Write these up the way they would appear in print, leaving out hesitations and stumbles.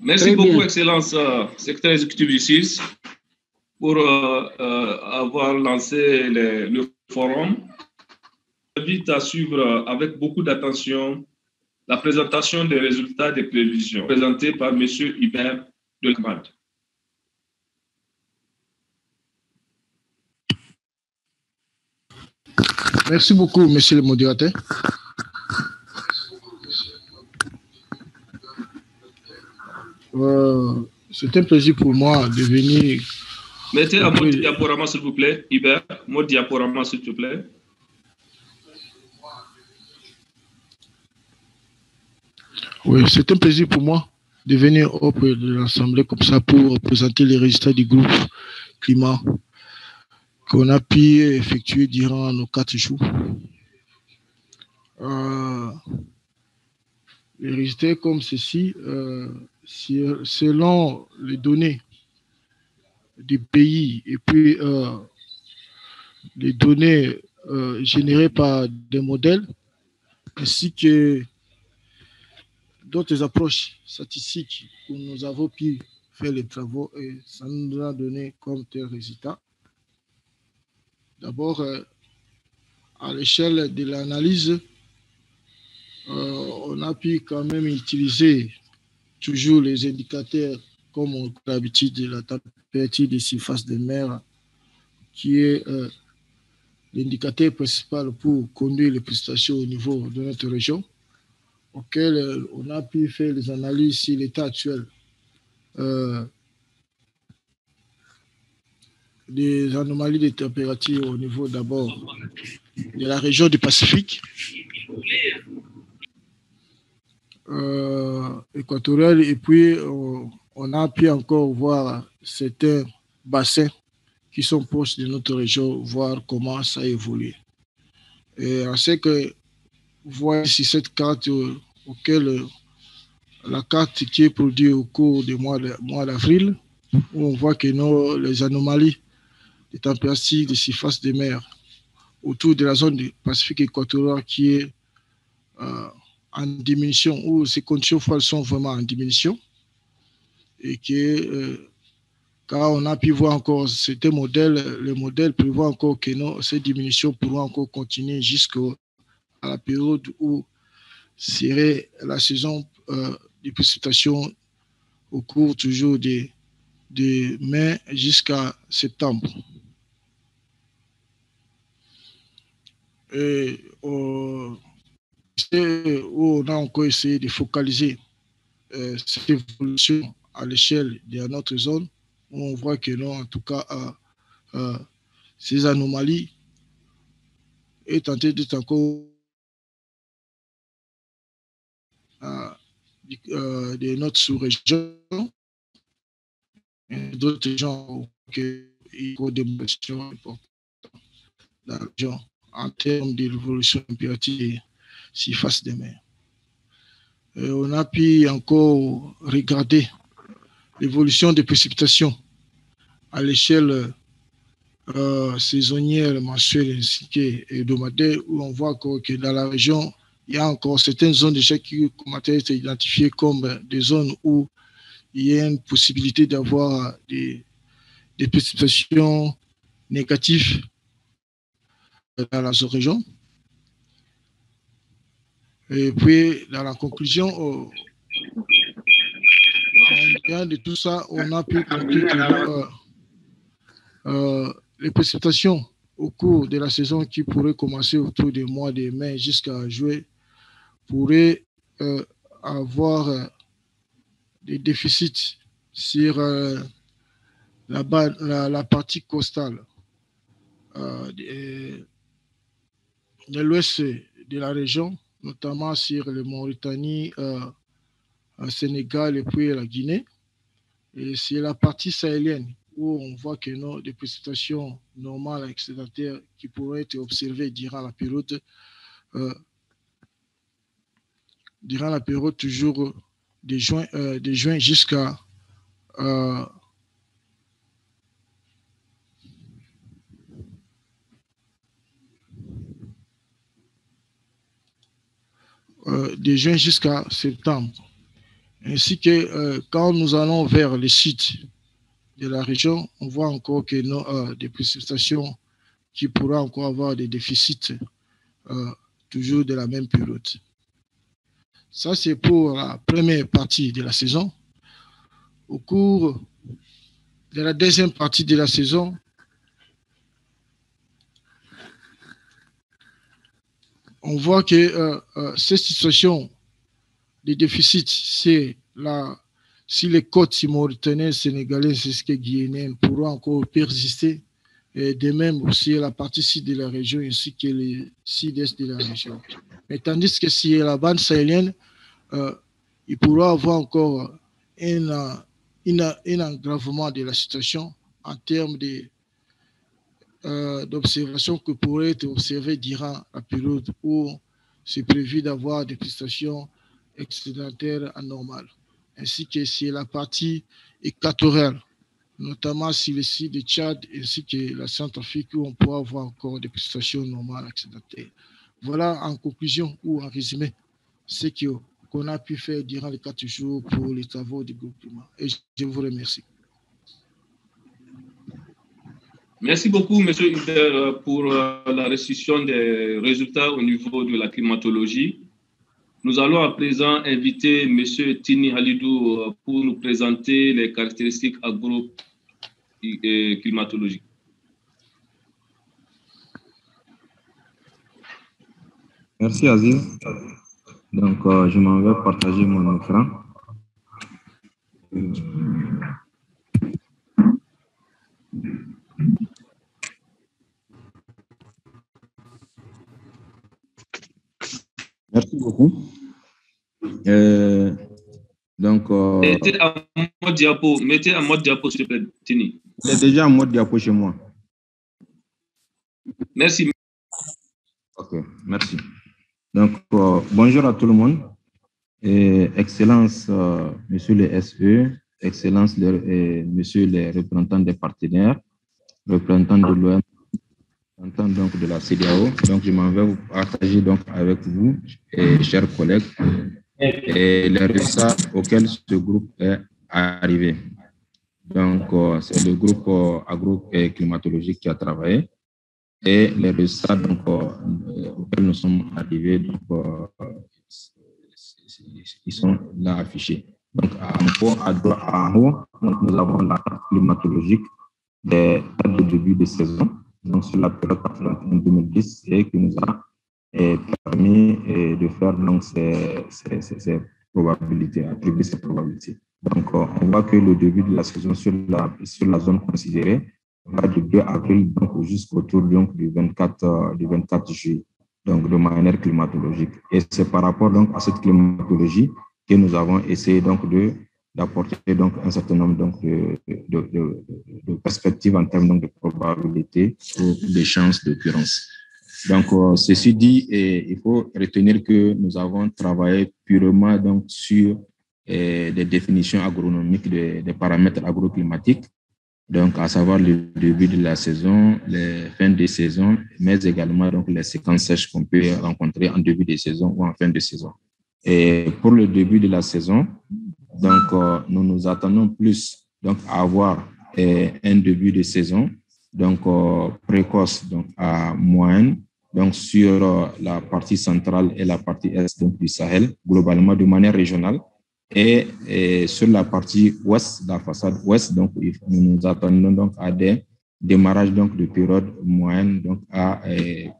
Merci beaucoup, Excellence secrétaire exécutif du CIS, pour avoir lancé le forum. Je vous invite à suivre avec beaucoup d'attention la présentation des résultats des prévisions présentées par M. Hubert Delcamade. Merci beaucoup, monsieur le modérateur. C'est un plaisir pour moi de venir. Mettez un mode diaporama, s'il vous plaît, Hubert. Mode diaporama, s'il te plaît. Oui, c'est un plaisir pour moi de venir auprès de l'Assemblée comme ça pour présenter les résultats du groupe climat qu'on a pu effectuer durant nos 4 jours. Les résultats comme ceci, selon les données des pays et puis les données générées par des modèles ainsi que d'autres approches statistiques où nous avons pu faire les travaux et ça nous a donné comme tel résultat. D'abord, à l'échelle de l'analyse, on a pu quand même utiliser toujours les indicateurs comme on a l'habitude de la température des surfaces de mer, qui est l'indicateur principal pour conduire les prestations au niveau de notre région, auquel on a pu faire les analyses sur l'état actuel des anomalies de température au niveau d'abord de la région du Pacifique équatorial, et puis on a pu encore voir certains bassins qui sont proches de notre région, voir comment ça évolue. Et on sait que vous voyez sur cette carte auquel la carte qui est produite au cours du mois d'avril, où on voit que les anomalies de température de surface de mer autour de la zone du Pacifique équatorial qui est en diminution, où ces conditions froides sont vraiment en diminution, et que car on a pu voir encore certains modèles, les modèles prévoient encore que ces diminutions pourront encore continuer jusqu'à la période où serait la saison des précipitations au cours toujours de mai jusqu'à septembre. Et où on a encore essayé de focaliser cette évolution à l'échelle de notre zone, où on voit que non, en tout cas, ces anomalies est tenté d'être encore de notre sous-région et d'autres gens qui ont des modifications importantes dans la région en termes d'évolution température et surface des mers. On a pu encore regarder l'évolution des précipitations à l'échelle saisonnière, mensuelle ainsi qu'hebdomadaire, où on voit que dans la région, il y a encore certaines zones déjà qui commencent à être identifiées comme des zones où il y a une possibilité d'avoir des précipitations négatives dans la région. Et puis, dans la conclusion, en regardant de tout ça, on a pu conclure que les précipitations au cours de la saison qui pourrait commencer autour du mois de mai jusqu'à juillet pourraient avoir des déficits sur la partie costale de l'ouest de la région, notamment sur le Mauritanie, Sénégal et puis la Guinée. Et c'est la partie sahélienne où on voit que des précipitations normales excédentaires qui pourraient être observées durant la période toujours de juin jusqu'à de juin jusqu'à septembre. Ainsi que quand nous allons vers les sites de la région, on voit encore que des précipitations qui pourraient encore avoir des déficits toujours de la même période. Ça, c'est pour la première partie de la saison. Au cours de la deuxième partie de la saison, on voit que cette situation de déficit, c'est si les côtes mauritaniennes, sénégalaises, et guinéennes pourront encore persister, et de même aussi la partie sud de la région ainsi que les sud-est de la région. Mais tandis que si la bande sahélienne, il pourra avoir encore un aggravement de la situation en termes d'observation que pourrait être observée durant la période où c'est prévu d'avoir des prestations excédentaires anormales, ainsi que si la partie équatoriale, notamment si le site de Tchad ainsi que la Centrafrique où on pourra avoir encore des prestations normales excédentaires. Voilà en conclusion ou en résumé ce qu'on a pu faire durant les 4 jours pour les travaux du groupe climat. Et je vous remercie. Merci beaucoup, M. Hubert, pour la restitution des résultats au niveau de la climatologie. Nous allons à présent inviter M. Tini Halidou pour nous présenter les caractéristiques agro-climatologiques. Merci, Aziz. Donc, je m'en vais partager mon écran. Merci beaucoup. Donc, mettez en mode diapo, s'il te plaît, Tini. Il est déjà en mode diapo chez moi. Merci. Ok, merci. Donc, bonjour à tout le monde. Excellence, Monsieur le SE, Excellence, Monsieur les représentants des partenaires, représentants de l'OM, représentants donc de la CEDEAO. Donc, je m'en vais vous partager donc avec vous, chers collègues, et les résultats auxquels ce groupe est arrivé. Donc, c'est le groupe agro-climatologique qui a travaillé et les résultats donc, auxquels nous sommes arrivés, donc, ils sont là affichés. Donc, en haut, donc, nous avons la carte climatologique des dates de début de saison, donc sur la période 2010, et qui nous a permis de faire donc, ces probabilités, attribuer ces probabilités. Donc, on voit que le début de la saison sur la zone considérée va du 2 avril jusqu'autour donc, du 24 juillet, donc de manière climatologique. Et c'est par rapport donc, à cette climatologie que nous avons essayé donc, d'apporter donc, un certain nombre donc, de perspectives en termes donc, de probabilité ou de chances d'occurrence. Donc, ceci dit, il faut retenir que nous avons travaillé purement donc, sur des définitions agronomiques des paramètres agroclimatiques, donc à savoir le début de la saison, les fins de saison, mais également donc, les séquences sèches qu'on peut rencontrer en début de saison ou en fin de saison. Et pour le début de la saison, donc, nous nous attendons plus donc, à avoir un début de saison donc, précoce donc, à moyenne, donc sur la partie centrale et la partie est donc, du Sahel, globalement de manière régionale. Et sur la partie ouest, la façade ouest, donc, nous nous attendons donc à des démarrages donc, de période moyenne donc, à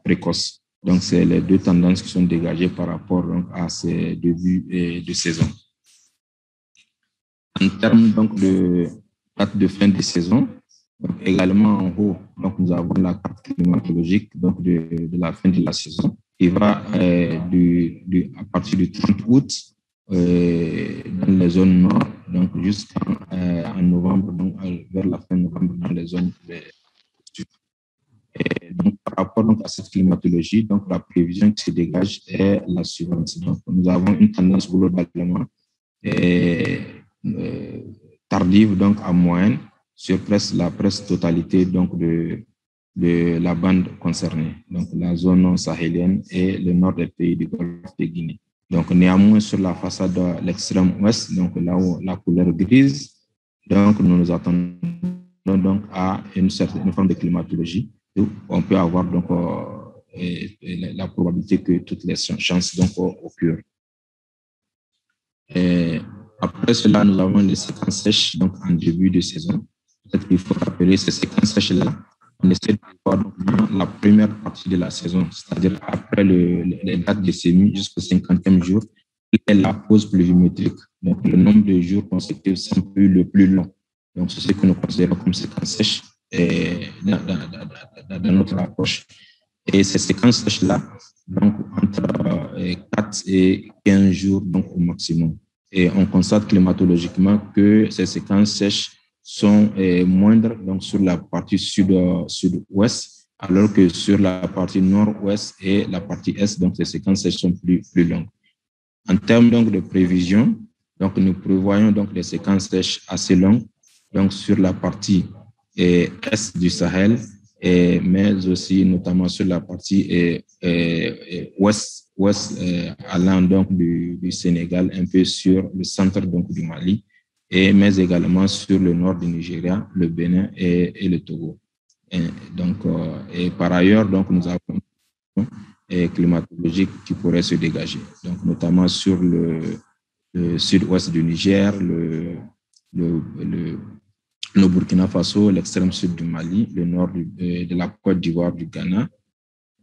précoce. Donc, c'est les deux tendances qui sont dégagées par rapport donc, à ces débuts de saison. En termes donc, de date de fin de saison, donc, également en haut, donc, nous avons la carte climatologique donc, de la fin de la saison qui va à partir du 30 août dans les zones nord, donc jusqu'en novembre, donc vers la fin novembre dans les zones sud. Et donc, par rapport donc, à cette climatologie, donc, la prévision qui se dégage est la suivante. Donc, nous avons une tendance globalement tardive donc à moyenne sur la presque totalité donc de la bande concernée, donc la zone sahélienne et le nord des pays du Golfe de Guinée. Donc, néanmoins, sur la façade de l'extrême ouest, donc là où la couleur grise, donc nous nous attendons donc à une certaine forme de climatologie où on peut avoir donc la probabilité que toutes les chances donc occurrent. Et après cela, nous avons les séquences sèches donc en début de saison. Peut-être qu'il faut rappeler ces séquences sèches-là. On essaie de voir donc la première partie de la saison, c'est-à-dire après les dates de semis jusqu'au 50e jour, et la pause pluviométrique. Donc, le nombre de jours consécutifs semble le plus long. Donc, c'est ce que nous considérons comme séquences sèches dans notre approche. Et ces séquences sèches-là, donc entre 4 et 15 jours donc, au maximum. Et on constate climatologiquement que ces séquences sèches sont moindres donc, sur la partie sud-ouest, alors que sur la partie nord-ouest et la partie est, donc ces séquences sèches sont plus longues. En termes donc, de prévision, donc, nous prévoyons donc, des séquences sèches assez longues donc, sur la partie est du Sahel, mais aussi notamment sur la partie ouest allant donc du Sénégal, un peu sur le centre donc, du Mali, mais également sur le nord du Nigeria, le Bénin et le Togo. Et par ailleurs, donc, nous avons climatologique qui pourrait se dégager, donc notamment sur le sud-ouest du Niger, le Burkina Faso, l'extrême sud du Mali, le nord de la Côte d'Ivoire, du Ghana,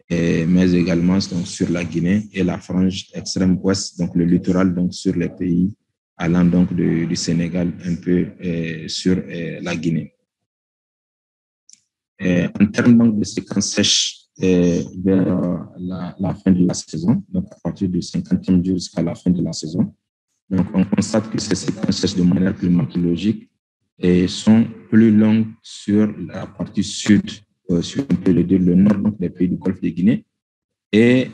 mais également donc, sur la Guinée et la frange extrême ouest, donc le littoral donc, sur les pays allant donc du Sénégal un peu sur la Guinée. En termes donc, de séquences sèches vers la fin de la saison, donc à partir du 50e jour jusqu'à la fin de la saison, donc on constate que ces séquences sèches de manière climatologique sont plus longues sur la partie sud, sur on peut le dire le nord donc, des pays du Golfe de Guinée, et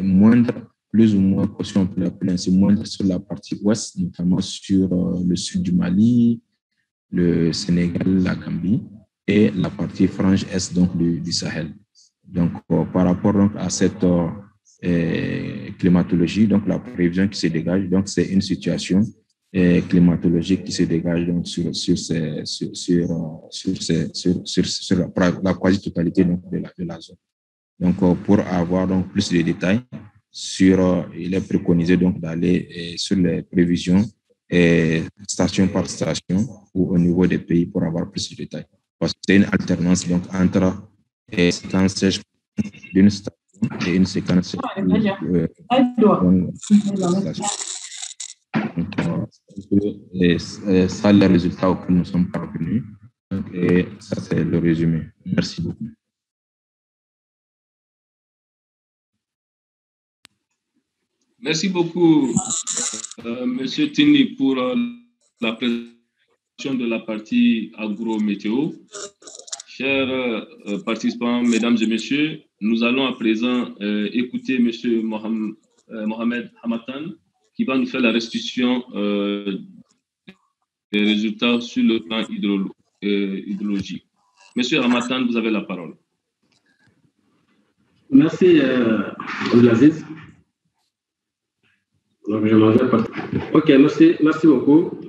moindre, plus ou moins, si on peut l'appeler ainsi, moindre sur la partie ouest, notamment sur le sud du Mali, le Sénégal, la Gambie, et la partie frange est donc du Sahel. Donc, par rapport donc, à cette climatologie, donc la prévision qui se dégage, donc c'est une situation climatologique qui se dégage donc sur la quasi-totalité donc, de la zone. Donc, pour avoir donc plus de détails il est préconisé donc d'aller sur les prévisions station par station ou au niveau des pays pour avoir plus de détails. Parce que c'est une alternance donc entre séquences sèches d'une station et une séquence sèche ça, les résultats auxquels nous sommes parvenus. Donc, ça, c'est le résumé. Merci beaucoup. Merci beaucoup, Monsieur Tini, pour la présentation de la partie agro-météo. Chers participants, mesdames et messieurs, nous allons à présent écouter Monsieur Mohamed Hamatan, qui va nous faire la restitution des résultats sur le plan hydrologique. Monsieur Hamatan, vous avez la parole. Merci, Abdelaziz. Ok, merci beaucoup.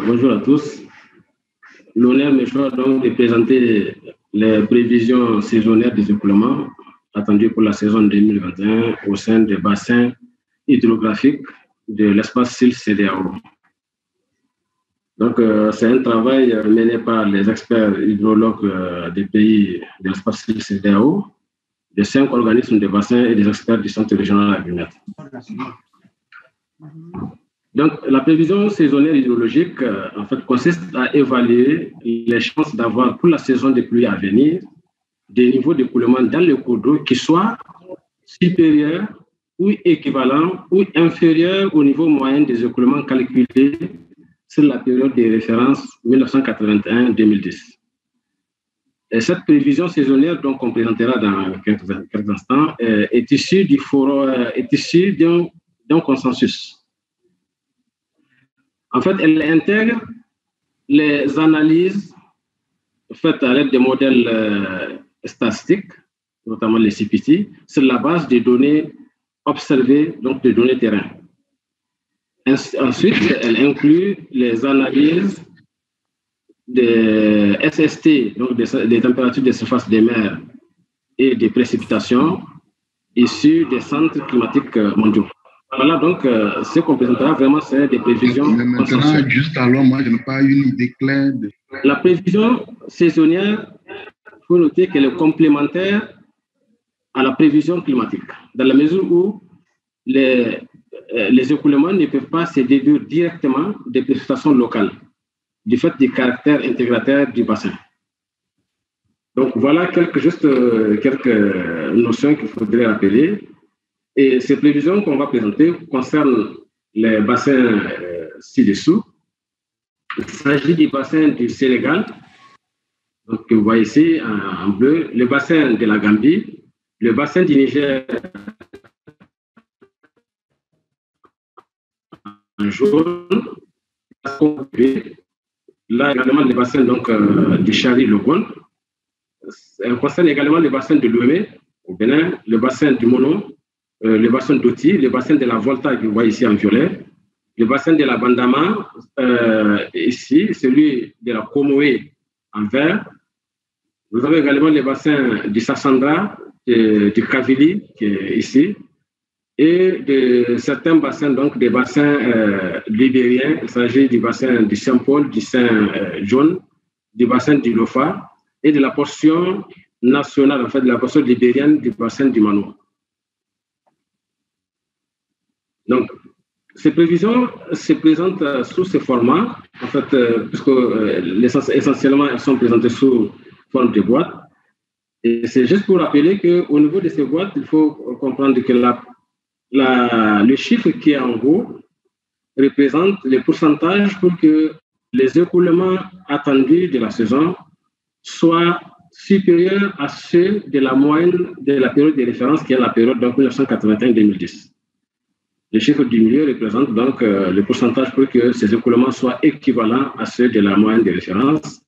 Bonjour à tous. L'honneur me fait donc de présenter les prévisions saisonnières des écoulements attendues pour la saison 2021 au sein des bassins hydrographiques de l'espace SIL-CEDEAO. Donc, c'est un travail mené par les experts hydrologues des pays de l'espace SIL-CEDEAO, de 5 organismes de bassins et des experts du Centre régional Aguimet. Donc, la prévision saisonnière hydrologique, en fait, consiste à évaluer les chances d'avoir pour la saison des pluies à venir des niveaux d'écoulement dans le cours d'eau qui soient supérieurs ou équivalents ou inférieurs au niveau moyen des écoulements calculés sur la période de référence 1981-2010. Et cette prévision saisonnière, donc, qu'on présentera dans quelques instants, est issue d'un consensus. En fait, elle intègre les analyses faites à l'aide des modèles statistiques, notamment les CPT, sur la base des données observées donc, de données terrain. Ensuite, elle inclut les analyses des SST, donc des températures de surface des mers et des précipitations issues des centres climatiques mondiaux. Voilà, donc ce qu'on présentera vraiment, c'est des prévisions. Mais maintenant, juste alors, moi, je n'ai pas une idée claire de... La prévision saisonnière, il faut noter qu'elle est complémentaire à la prévision climatique, dans la mesure où les écoulements ne peuvent pas se déduire directement des précipitations locales, du fait du caractère intégrateur du bassin. Donc voilà quelques notions qu'il faudrait rappeler. Et ces prévisions qu'on va présenter concernent les bassins ci-dessous. Il s'agit du bassin du Sénégal, donc, que vous voyez ici en bleu, le bassin de la Gambie, le bassin du Niger en jaune, là également le bassin donc, du Chari-le-Gon. Elle concerne également le bassin de Lomé au Bénin, le bassin du Mono, le bassin d'Oti, le bassin de la Volta que vous voyez ici en violet, le bassin de la Bandama, ici, celui de la Komoé en vert. Vous avez également le bassin du Sassandra, du Kavili qui est ici, et de certains bassins, donc des bassins libériens. Il s'agit du bassin du Saint-Paul, du Saint-John, du bassin du Lofa et de la portion nationale, en fait, de la portion libérienne du bassin du Mano. Donc, ces prévisions se présentent sous ce format, en fait, puisque essentiellement, elles sont présentées sous forme de boîte. Et c'est juste pour rappeler qu'au niveau de ces boîtes, il faut comprendre que le chiffre qui est en haut représente les pourcentages pour que les écoulements attendus de la saison soient supérieurs à ceux de la moyenne de la période de référence, qui est la période de 1981-2010. Le chiffre du milieu représente donc le pourcentage pour que ces écoulements soient équivalents à ceux de la moyenne de référence.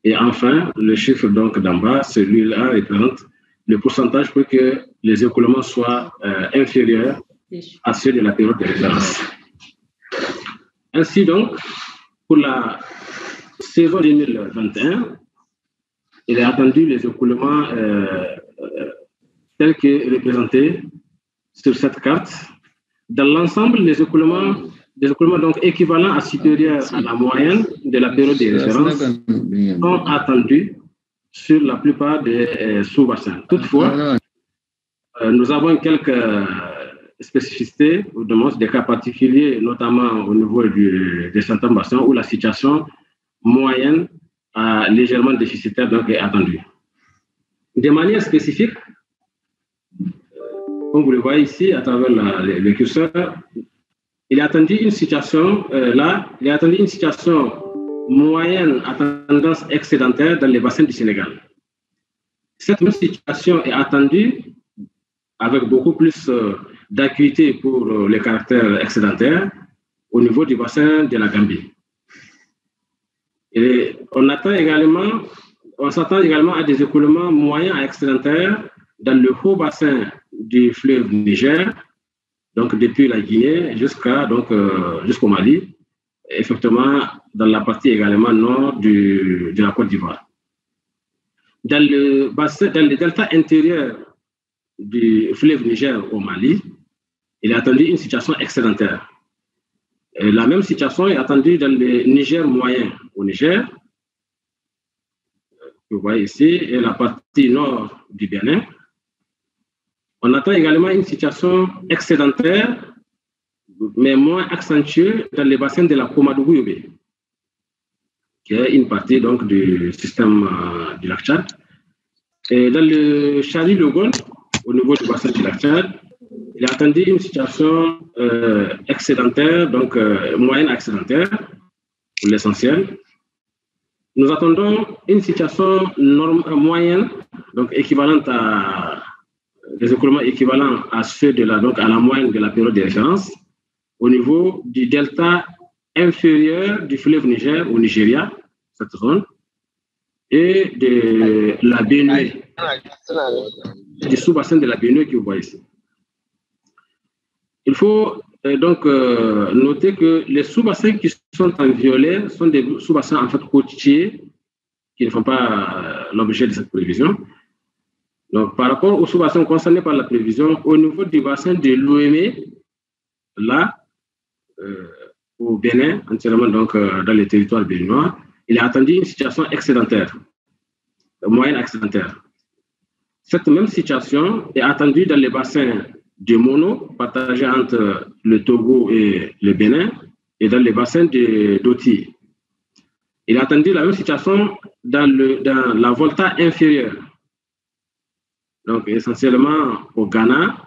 Et enfin, le chiffre donc d'en bas, celui-là représente le pourcentage pour que les écoulements soient inférieurs à ceux de la période de référence. Ainsi donc, pour la saison 2021, il est attendu les écoulements tels que représentés sur cette carte. Dans l'ensemble, les écoulements donc équivalents à supérieurs à la moyenne de la période de référence sont attendus sur la plupart des sous-bassins. Toutefois, nous avons quelques spécificités, ou des cas particuliers, notamment au niveau de certains bassins où la situation moyenne légèrement déficitaire donc, est attendue. De manière spécifique, comme vous le voyez ici à travers le curseur, il est attendu une situation moyenne à tendance excédentaire dans les bassins du Sénégal. Cette même situation est attendue avec beaucoup plus d'acuité pour les caractères excédentaires au niveau du bassin de la Gambie. Et on s'attend également à des écoulements moyens à excédentaires dans le haut bassin du fleuve Niger, donc depuis la Guinée jusqu'au Mali, effectivement dans la partie également nord de la Côte d'Ivoire. Dans le delta intérieur du fleuve Niger au Mali, il est attendu une situation excédentaire. Et la même situation est attendue dans le Niger moyen au Niger, vous voyez ici, et la partie nord du Bénin. On attend également une situation excédentaire, mais moins accentuée dans les bassins de la Komadougou-Yobé, qui est une partie donc, du système du lac Tchad. Et dans le Chari-le-Gon, au niveau du bassin du lac Tchad, il est attendu une situation excédentaire, donc moyenne excédentaire, pour l'essentiel. Nous attendons une situation moyenne, donc équivalente à des écoulements équivalents à ceux de à la moyenne de la période de référence au niveau du delta inférieur du fleuve Niger au Nigeria, cette zone, et de la Benue, du sous-bassin de la Benue que vous voyez ici. Il faut donc noter que les sous-bassins qui sont en violet sont des sous-bassins en fait côtiers qui ne font pas l'objet de cette prévision. Donc, par rapport aux sous-bassins concernés par la prévision, au niveau du bassin de Lomé, là, au Bénin, entièrement donc dans les territoires béninois, il est attendu une situation excédentaire, moyenne excédentaire. Cette même situation est attendue dans les bassins de Mono, partagés entre le Togo et le Bénin, et dans les bassins d'Oti. Il est attendu la même situation dans la volta inférieure, donc essentiellement au Ghana,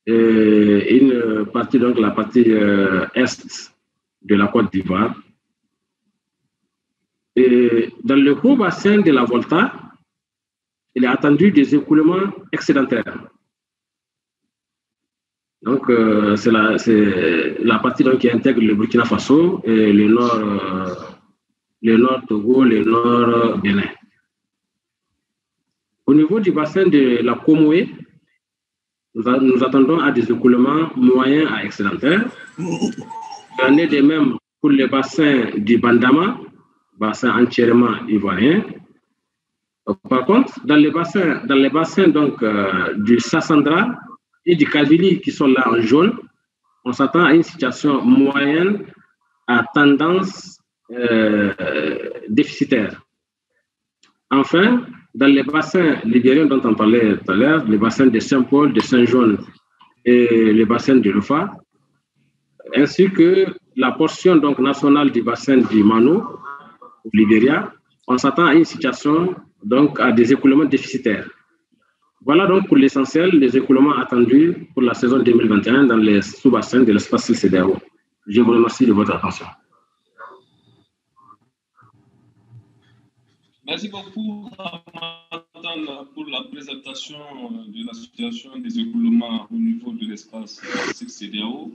et une partie, donc la partie est de la Côte d'Ivoire. Et dans le haut bassin de la volta, il est attendu des écoulements excédentaires. Donc, c'est la partie donc, qui intègre le Burkina Faso et le nord Togo, le nord Bénin. Au niveau du bassin de la Comoé, nous attendons à des écoulements moyens à excédentaires. Il en est de même pour le bassin du Bandama, bassin entièrement ivoirien. Par contre, dans les bassins donc, du Sassandra et du Kabylie qui sont là en jaune, on s'attend à une situation moyenne à tendance déficitaire. Enfin, dans les bassins libériens dont on parlait tout à l'heure, les bassins de Saint-Paul, de Saint-Jaune et les bassins de Lufa, ainsi que la portion donc, nationale du bassin du Mano, au Libéria, on s'attend à une situation, donc à des écoulements déficitaires. Voilà donc pour l'essentiel les écoulements attendus pour la saison 2021 dans les sous-bassins de l'espace CEDEAO. Je vous remercie de votre attention. Merci beaucoup, Ramadan, pour la présentation de la situation des écoulements au niveau de l'espace CEDEAO.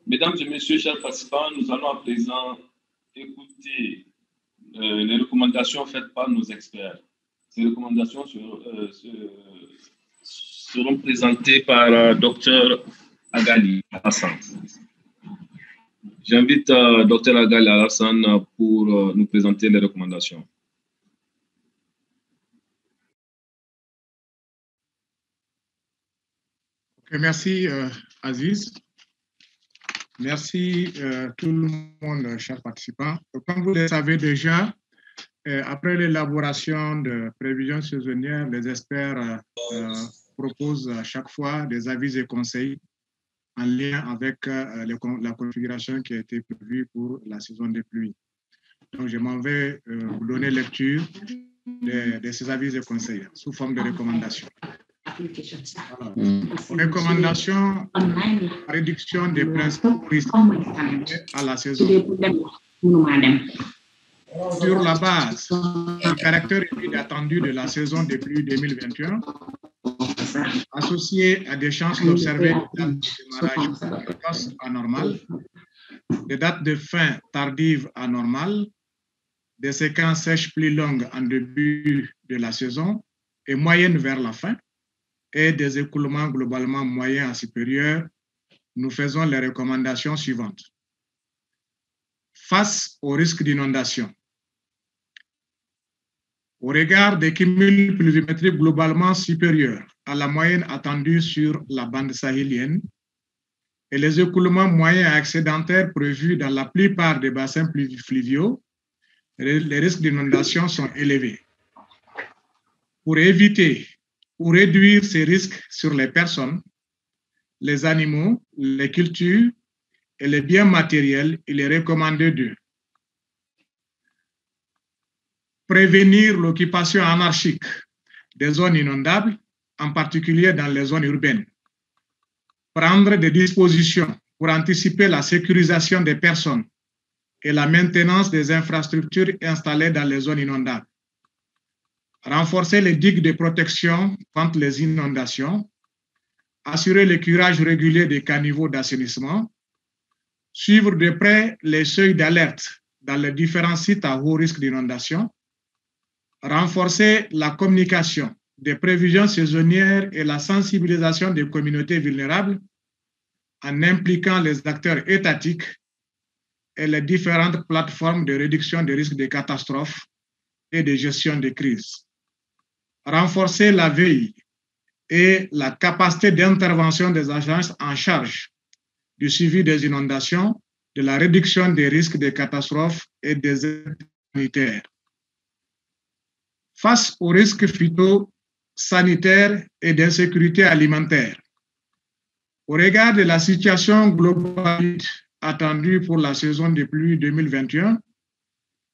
Mesdames et messieurs, chers participants, nous allons à présent écouter les recommandations faites par nos experts. Ces recommandations seront présentées par Dr Agali Hassan. J'invite Dr Agali Hassan pour nous présenter les recommandations. Merci, Aziz. Merci tout le monde, chers participants. Comme vous le savez déjà, après l'élaboration de prévisions saisonnières, les experts proposent à chaque fois des avis et conseils en lien avec la configuration qui a été prévue pour la saison des pluies. Donc, je m'en vais vous donner lecture de ces avis et conseils sous forme de recommandations. Alors, recommandation, réduction des principaux risques à la saison. Sur la base du caractère humide attendu de la saison des pluies 2021, associé à des chances d'observer des dates de démarrage précoces anormales, des dates de fin tardives anormales, des séquences sèches plus longues en début de la saison et moyennes vers la fin, et des écoulements globalement moyens à supérieurs, nous faisons les recommandations suivantes. Face au risque d'inondation, au regard des cumuls pluviométriques globalement supérieurs à la moyenne attendue sur la bande sahélienne et les écoulements moyens excédentaires prévus dans la plupart des bassins fluviaux, les risques d'inondation sont élevés. Pour éviter ou réduire ces risques sur les personnes, les animaux, les cultures et les biens matériels, il est recommandé de prévenir l'occupation anarchique des zones inondables, en particulier dans les zones urbaines, prendre des dispositions pour anticiper la sécurisation des personnes et la maintenance des infrastructures installées dans les zones inondables, renforcer les digues de protection contre les inondations, assurer le curage régulier des caniveaux d'assainissement, suivre de près les seuils d'alerte dans les différents sites à haut risque d'inondation, renforcer la communication des prévisions saisonnières et la sensibilisation des communautés vulnérables en impliquant les acteurs étatiques et les différentes plateformes de réduction des risques de catastrophes et de gestion des crises. Renforcer la veille et la capacité d'intervention des agences en charge du suivi des inondations, de la réduction des risques de catastrophes et des aides sanitaires. Face aux risques phytosanitaires et d'insécurité alimentaire, au regard de la situation globale attendue pour la saison des pluies 2021,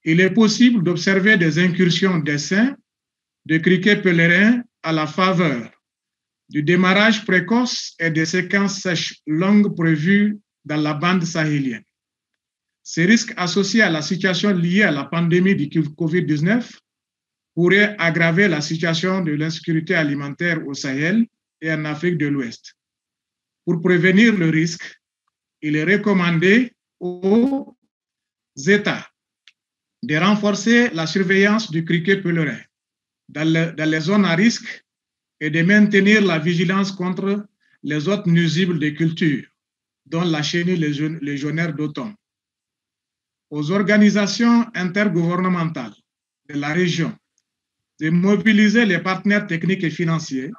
il est possible d'observer des incursions d'essaims de criquets pèlerins à la faveur du démarrage précoce et des séquences sèches longues prévues dans la bande sahélienne. Ces risques associés à la situation liée à la pandémie du COVID-19 pourraient aggraver la situation de l'insécurité alimentaire au Sahel et en Afrique de l'Ouest. Pour prévenir le risque, il est recommandé aux États de renforcer la surveillance du criquet pèlerin dans les zones à risque et de maintenir la vigilance contre les autres nuisibles des cultures, dont la chenille légionnaire d'automne. Aux organisations intergouvernementales de la région de mobiliser les partenaires techniques et financiers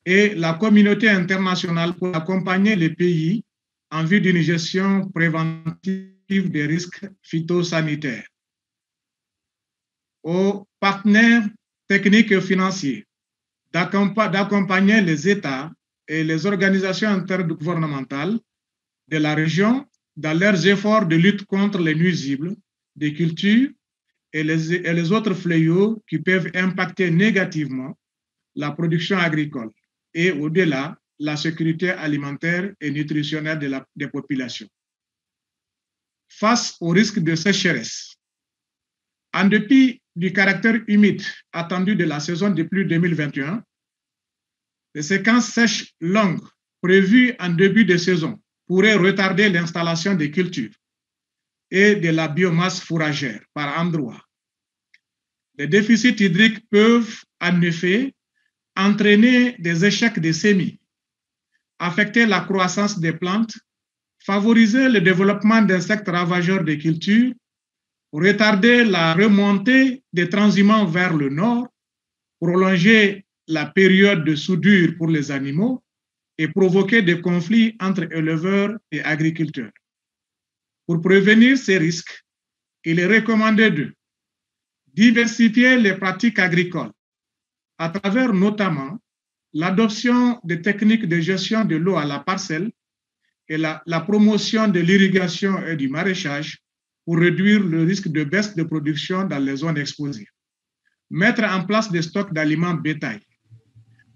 et la communauté internationale pour accompagner les pays en vue d'une gestion préventive des risques phytosanitaires. Aux partenaires techniques et financiers d'accompagner les États et les organisations intergouvernementales de la région dans leurs efforts de lutte contre les nuisibles des cultures et les autres fléaux qui peuvent impacter négativement la production agricole et, au-delà, la sécurité alimentaire et nutritionnelle des populations. Face au risque de sécheresse, en dépit du caractère humide attendu de la saison des pluies 2021, les séquences sèches longues prévues en début de saison pourraient retarder l'installation des cultures et de la biomasse fourragère par endroits. Les déficits hydriques peuvent en effet entraîner des échecs de semis, affecter la croissance des plantes, favoriser le développement d'insectes ravageurs des cultures, retarder la remontée des transhumants vers le nord, prolonger la période de soudure pour les animaux et provoquer des conflits entre éleveurs et agriculteurs. Pour prévenir ces risques, il est recommandé de diversifier les pratiques agricoles à travers notamment l'adoption de techniques de gestion de l'eau à la parcelle et la promotion de l'irrigation et du maraîchage pour réduire le risque de baisse de production dans les zones exposées. Mettre en place des stocks d'aliments bétail.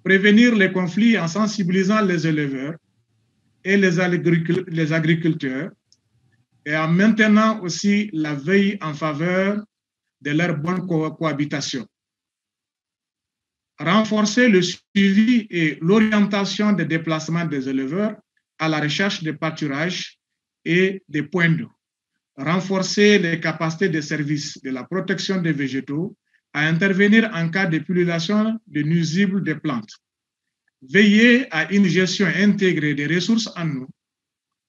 Prévenir les conflits en sensibilisant les éleveurs et les agriculteurs et en maintenant aussi la veille en faveur de leur bonne cohabitation. Renforcer le suivi et l'orientation des déplacements des éleveurs à la recherche de pâturages et des points d'eau. Renforcer les capacités de service de la protection des végétaux à intervenir en cas de pullulation de nuisibles des plantes. Veiller à une gestion intégrée des ressources en eau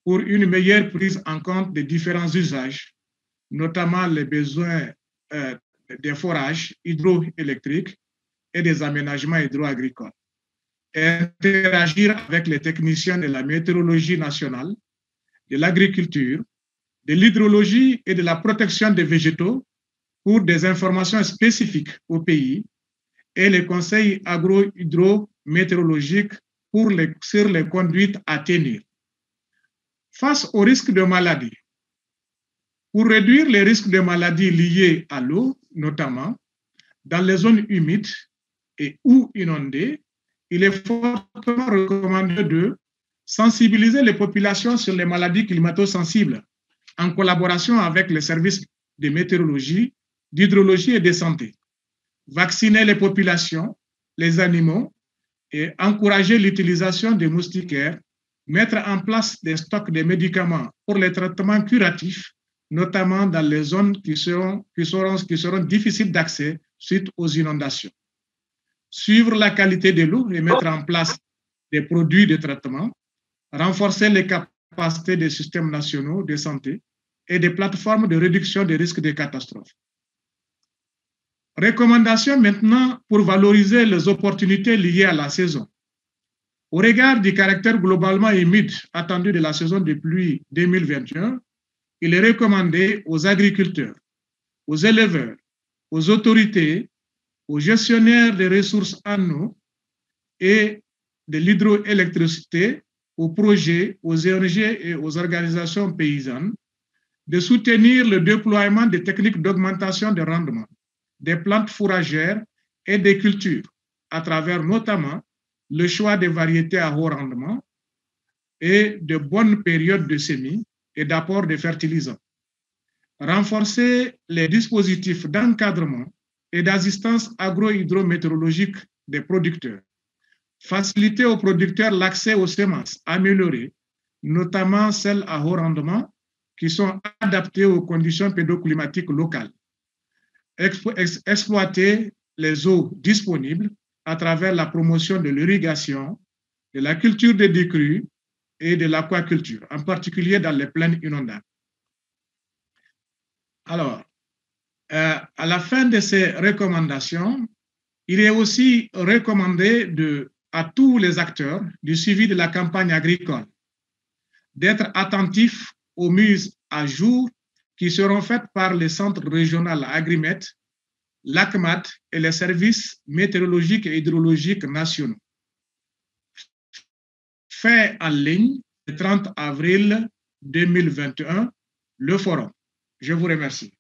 pour une meilleure prise en compte des différents usages, notamment les besoins des forages hydroélectriques et des aménagements hydro-agricoles. Interagir avec les techniciens de la météorologie nationale, de l'agriculture, de l'hydrologie et de la protection des végétaux pour des informations spécifiques au pays et les conseils agro-hydrométéorologiques sur les conduites à tenir. Face aux risques de maladies, pour réduire les risques de maladies liées à l'eau, notamment dans les zones humides et ou inondées, il est fortement recommandé de sensibiliser les populations sur les maladies climato-sensibles en collaboration avec les services de météorologie, d'hydrologie et de santé. Vacciner les populations, les animaux et encourager l'utilisation des moustiquaires, mettre en place des stocks de médicaments pour les traitements curatifs, notamment dans les zones qui seront difficiles d'accès suite aux inondations. Suivre la qualité de l'eau et mettre en place des produits de traitement, renforcer les capacités des systèmes nationaux de santé et des plateformes de réduction des risques de catastrophes. Recommandations maintenant pour valoriser les opportunités liées à la saison. Au regard du caractère globalement humide attendu de la saison de pluie 2021, il est recommandé aux agriculteurs, aux éleveurs, aux autorités, aux gestionnaires des ressources en eau et de l'hydroélectricité, aux projets, aux ONG et aux organisations paysannes de soutenir le déploiement des techniques d'augmentation de rendement des plantes fourragères et des cultures, à travers notamment le choix des variétés à haut rendement et de bonnes périodes de semis et d'apport de fertilisants. Renforcer les dispositifs d'encadrement et d'assistance agro-hydrométéorologique des producteurs. Faciliter aux producteurs l'accès aux semences améliorées, notamment celles à haut rendement, qui sont adaptées aux conditions pédoclimatiques locales. Exploiter les eaux disponibles à travers la promotion de l'irrigation, de la culture des décrues et de l'aquaculture, en particulier dans les plaines inondables. Alors, à la fin de ces recommandations, il est aussi recommandé à tous les acteurs du suivi de la campagne agricole d'être attentifs aux mises à jour qui seront faites par le Centre régional Agrimet, l'ACMAT et les services météorologiques et hydrologiques nationaux. Fait en ligne le 30 avril 2021, le forum. Je vous remercie.